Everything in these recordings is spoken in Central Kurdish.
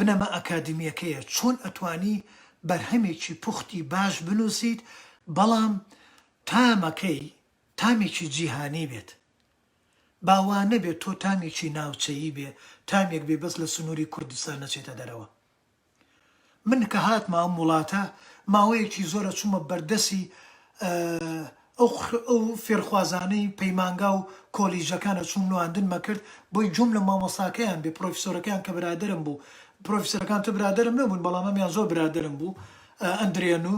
بنەما ئەکادمیەکەیە چۆن ئەتوانی بەرهەمێکی پوختی باش بنووسیت بەڵام تامێکی جیهانی بێت باوانە بێت تۆ تامێکی ناوچەیی بێ تامێک بێ بەس لە سنووری کوردستان نەچێتە دەرەوە. من کە هاتمە ئەم وڵاتە ماوەیەکی زۆرە چوومە بەردەسی ئەو فێرخوازانەی پەیمانگا و کۆلیژەکانە چوون نواندنمە کرد بۆی جوم لە مامۆستاکەیان بێ پرۆفیسۆرەکەیان کە برادرم بوو پرۆفیسۆرەکان تو برادرم نەبوون بەڵام ئەمیان زۆر برادرم بوو ئەندرێن و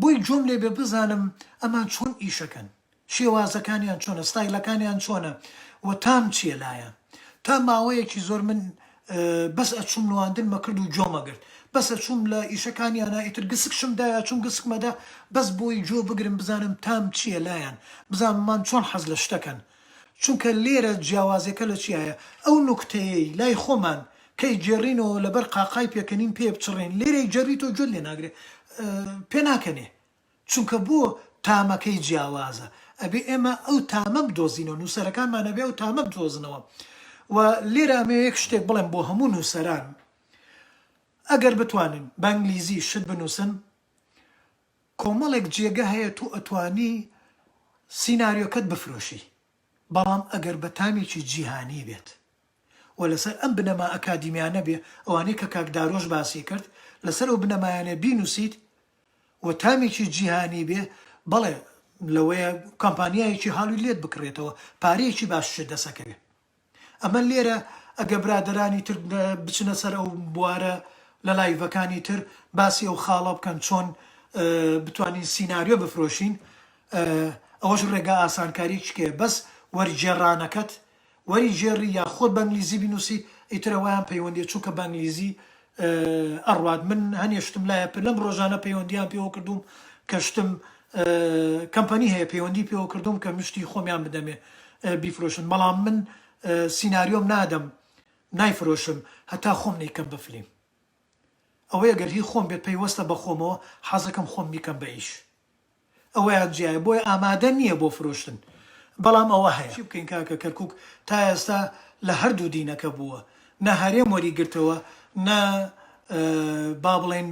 بۆی جوم لێ بێ بزانم ئەمان چۆن ئیشەکەن شێوازەکانیان چۆنە ستایلەکانیان چۆنە و تام چیە لایە تا ماوەیەکی زۆر من بەس ئەچوم نواندنمە کرد و جۆمەگرت بەس ئەچوم لە ئیشەکانیانە ئیتر گسکشمدایە چوم گسکمەدا بەس بۆی جۆ بگرم بزانم تام چییە لایەن بزانمان چۆن حەز لە شتەکەن چونکە لێرە جیاوازەکە لە چیایە ئەو نوکتەیەی لای خۆمان کەی جێڕینەوە لەبەر قاقای پێکەنین پێ بچڕێن لێرەی جەڕیتەوە جۆ لێ ناگرێت پێ ناکەنێ چونکە بۆ تامەکەی جیاوازە ئەبێ ئێمە ئەو تامە بدۆزینەوە نووسەرەکانمانە بێ ئەو تامە بدۆزنەوە و لێرە ئەمێ یەک شتێک بڵێم بۆ هەموو نووسەران ئەگەر بتوانن بەنگلیزی شت بنووسن کۆمەڵێک جێگە هەیە تو ئەتوانی سیناریۆکەت بفرۆشی بەڵام ئەگەر بە تامێکی جیهانی بێت و لەسەر ئەم بنەما ئەکادمیانە بێ ئەوانەی کە کاک داڕۆژ باسی کرد لەسەر ئەو بنەمایانە بینووسیت و تامێکی جیهانی بێ بەڵێ لەوەیە کۆمپانیایەکی هاڵوی لێت بکڕێتەوە پارەیەکی باششت دەسەکەوێ ئەمە لێرە ئەگە برادرانی تر بچنە سەر ئەو بوارە لە لایڤەکانی تر باسی ئەو خاڵە بکەن چۆن بتوانین سیناریۆ بفرۆشین ئەوەش ڕێگا ئاسانکاریکێ بەس وەرجێڕانەکەت وەری جێڕی یا خۆت بەنگلیزی بنووسی ئیترەوەیان پەیوەندی چونکە بەنگلیزی ئەڕوات من هەنێشتم لایە لەم ڕۆژانە پەیوەندیان پێوە کردوم کە شتم کەمپەنی هەیە پەیوەندی پێوە کردوم کە مشتی خۆمیان بدەمێ بیفرۆشن بەڵام من سیناریۆم نادەم نایفرۆشم هەتا خۆم نیکەم بفلیم ئەوەیە گەر هی خۆم بێت پەیوەستە بە خۆمەوە حەزەکەم خۆم بیکەم بە ئیش ئەوەیان جیایە بۆی ئامادە نییە بۆ فرۆشتن بەڵام ئەوە هەیە چی بکەین کاکە کەرکووک تا ئێستا لە هەردوو دینەکە بووە نە هەرێم وەریگرتەوە نە با بڵێن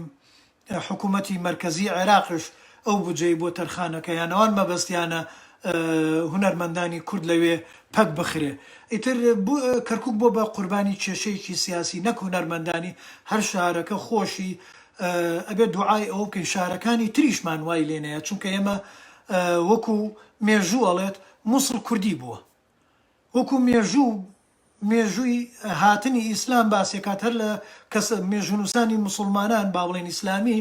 حکوومەتی مەرکەزی عێراقش ئەو بجێی بۆ تەرخانەکەیانەوان مەبەستیانە هونەرمەندانی کورد لەوێ پەک بخرێ ئیتر کەرکووک بۆ بە قوربانی کێشەیەکی سیاسی نەک هونەرمەندانی هەر شارەکە خۆشی ئەبێت دوعای ئەوە بکەین شارەکانی تریشمان وای لێنەیە چونکە ئێمە وەکو مێژوو ئەڵێت مووسڵ کوردی بووە وەکو مێژووی هاتنی ئیسلام باسێکات هەر لە کەس مێژونووسانی مسلمانان با بڵێن ئیسلامی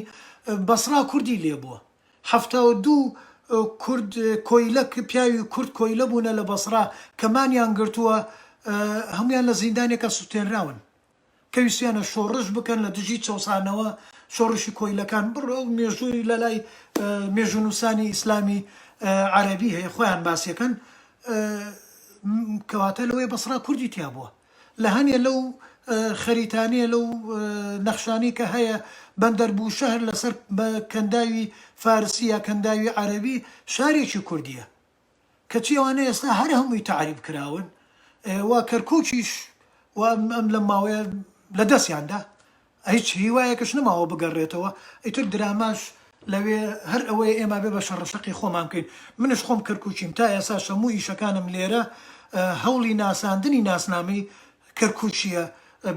بەسرا کوردی لێ بووە 72 کورد کۆیلە پیاوی کورد کۆیلە بوونە لە بەسرا کەمانیان گرتووە هەمویان لە زیندانێکە سوتێنراون کە ویستیانە شۆڕش بکەن لە دژی چەوسانەوە شۆڕشی کۆیلەکان بڕۆ مێژووی لە لای مێژونووسانی ئیسلامی عەرەبی هەیە خۆیان باسیەکەن کەواتە لەوەی بەسرا کوردی تیا بووە لە هەنێ لەو خەریتانەیە لەو نەخشانی کە هەیە بەندەربوو شەهر لەسەر کەنداوی فارسی یا کەنداوی عەرەبی شارێکی کوردیە کەچی ئەوانە ئێستا هەر هەمووی تعریب کراون وا کەرکووکیش و ئەم لە ماوەیە لە دەستیاندا هیچ هیوایەکەش نەماوە بگەڕێتەوە ئیتر دراماش لەوێ هەر ئەوەیە ئێمە بێ بە شەڕەشەقی خۆمان بکەین منش خۆم کەرکووکیم تا ئێستا هەموو ئیشەکانم لێرە هەوڵی ناساندنی ناسنامەی کەرکووکیە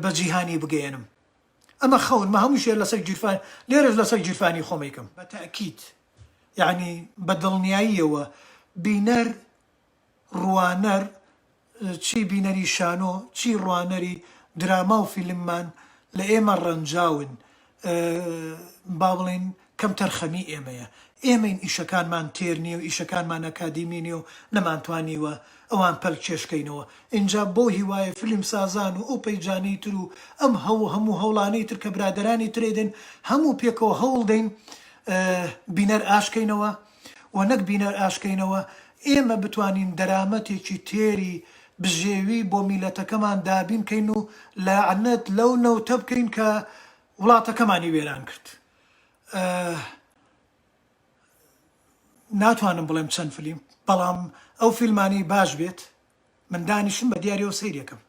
بە جیهانی بگەێنم ئەمە خەون مە هەمووشێ لەسەر گیرفان لێرەش لەسەر گیرفانی خۆمێکم بە تاکید یعنی بە دڵنیاییەوە بینەر ڕوانەر چی بینەری شانۆ چی ڕوانەری دراما و فیلممان لە ئێمە ڕەنجاون با بڵێن کەم تەرخەمی ئێمەیە ئێمەین ئیشەکانمان تێر نییە و ئیشەکانمان ئەکادیمی نیە و نەمانتوانیوە ئەوان پەل کێشکەینەوە اینجا بۆ هیوایە فیلم سازان و ئەو پەیجانەی تر و ئەم هەموو هەوڵانەی تر کە برادرانی ترێدن هەموو پێکەوە هەوڵ دەین بینەر ئاشکەینەوە و نەک بینەر ئاشکەینەوە ئێمە بتوانین دەرامەتێکی تێری بژێوی بۆ میلەتەکەمان دابین بکەین و لەعنەت لەو نەوتە بکەین کە وڵاتەکەمانی وێران کرد ناتوانم بڵێم چەند فیلم بەڵام ئەو فیلمانی باش بێت من دانیشم بە دیارەوە سەیرێکم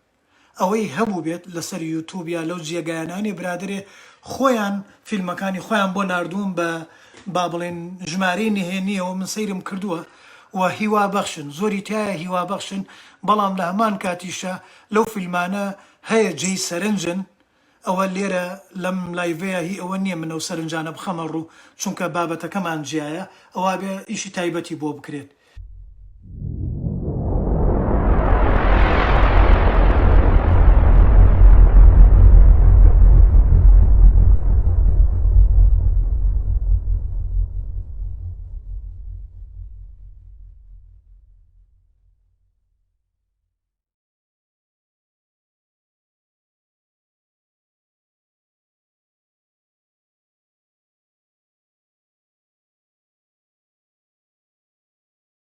ئەوەی هەبوو بێت لەسەر یوتوب یا لەو جێگایانانی برادرێ خۆیان فیلمەکانی خۆیان بۆ نردوم بە با بڵێن ژمارەی نهێنیەوە من سەیرم کردووە و هیوا بەخشن زۆری تایە هیوا بەخشن بەڵام لە هەمان کاتیشە لەو فیلمانە هەیە جێی سەرنجن ئەوە لێرە لەم لایڤەیە هی ئەوە نییە منەوە سەرنجانە بخەمە ڕوو چونکە بابەتەکەمان جیایە ئەوە بێ ئیشی تایبەتی بۆ بکرێت